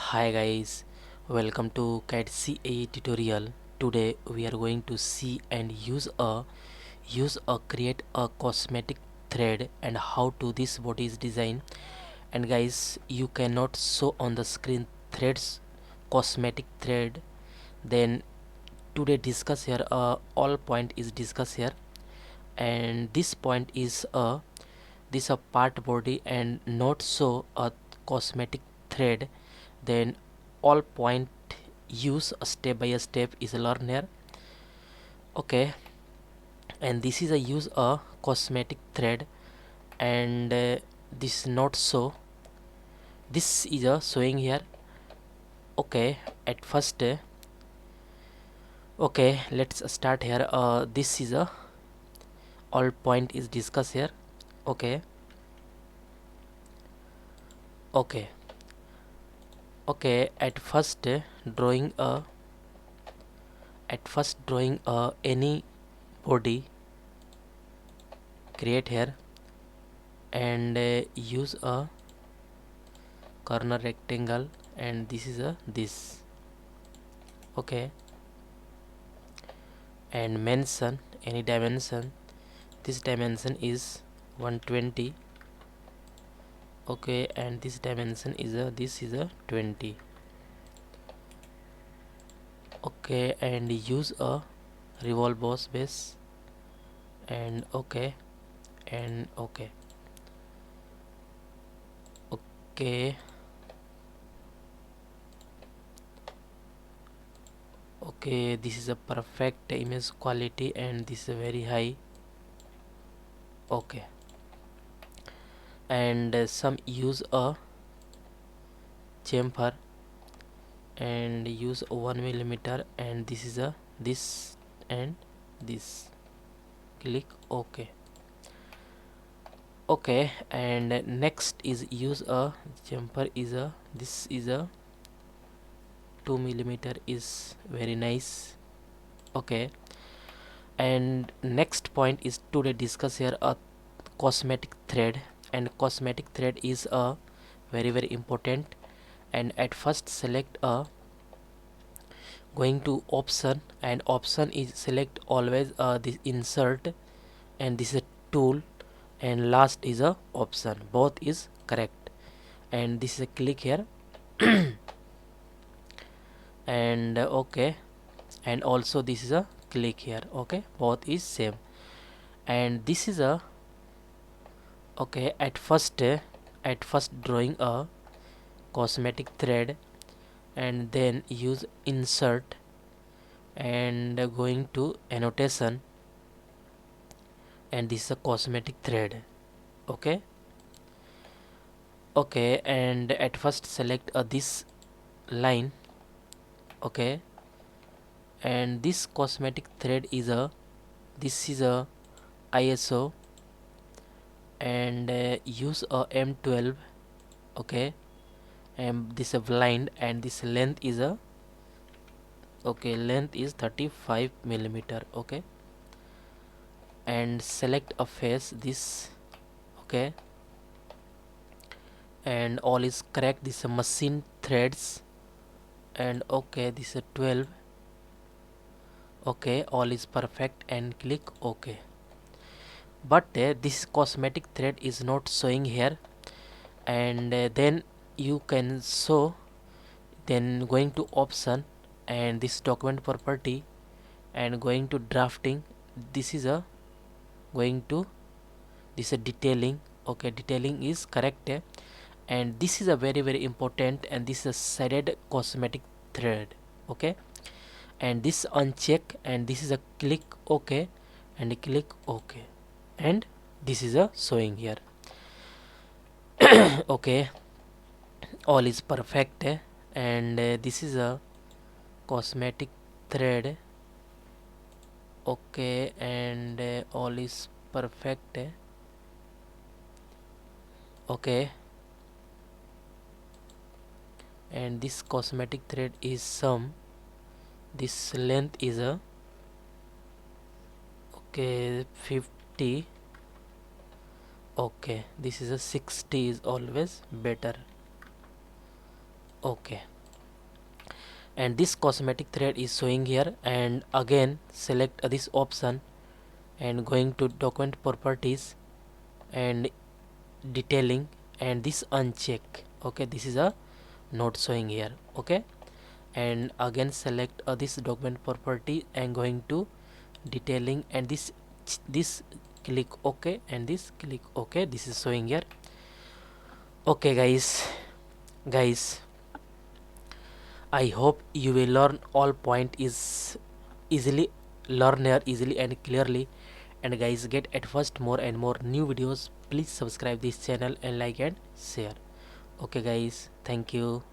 Hi guys, welcome to CATIA tutorial. Today we are going to see and use a create a cosmetic thread and how to this body is designed. And guys, you cannot show on the screen threads cosmetic thread. Then today discuss here all point is discuss here, and this point is this a part body and not so a cosmetic thread. Then all point use a step by a step is learn here. Okay, and this is a use a cosmetic thread, and this not so this is a showing here. Okay, at first okay, let's start here. This is a all point is discuss here. Okay, okay, okay, drawing a drawing any body create here, and use a corner rectangle, and this is a this. Okay, and mention any dimension. This dimension is 120. Okay, and this dimension is a this is a 20. Okay, and use a revolve boss base, and okay, and okay, okay, okay, this is a perfect image quality and this is a very high. Okay, and some use a chamfer and use 1 millimeter, and this is a this and this. Click OK. Okay, and next is use a chamfer is a this is a 2 millimeter is very nice. Okay, and next point is today discuss here a cosmetic thread, and cosmetic thread is a very important. And at first select a going to option, and option is select always this insert, and this is a tool, and last is a option, both is correct, and this is a click here. And okay, and also this is a click here. Okay, both is same, and this is a okay. At first drawing a cosmetic thread, and then use insert, and going to annotation, and this is a cosmetic thread. Okay, okay, and at first select this line. Okay, and this cosmetic thread is a this is a ISO, and use a M12. Okay, and this is a blind, and this length is a okay, length is 35 millimeter. Okay, and select a face this. Okay, and all is correct. This is a machine threads, and okay, this is a 12. Okay, all is perfect, and click OK. But this cosmetic thread is not showing here, and then you can show, then going to option, and this document property, and going to drafting. This is a going to this is a detailing. Okay, detailing is correct, and this is a very important, and this is a shaded cosmetic thread. Okay, and this uncheck, and this is a click OK, and click OK, and this is a showing here. Okay, all is perfect, and this is a cosmetic thread. Okay, and all is perfect. Okay, and this cosmetic thread is some this length is a okay 50. Okay, this is a 60 is always better. Okay, and this cosmetic thread is showing here, and again select this option and going to document properties and detailing, and this uncheck. Okay, this is a not showing here. Okay, and again select this document property and going to detailing, and this click OK, and this click OK. This is showing here. Okay guys, I hope you will learn all point is easily, learn here easily and clearly. And guys, get at first more and more new videos, please subscribe this channel and like and share. Okay guys, thank you.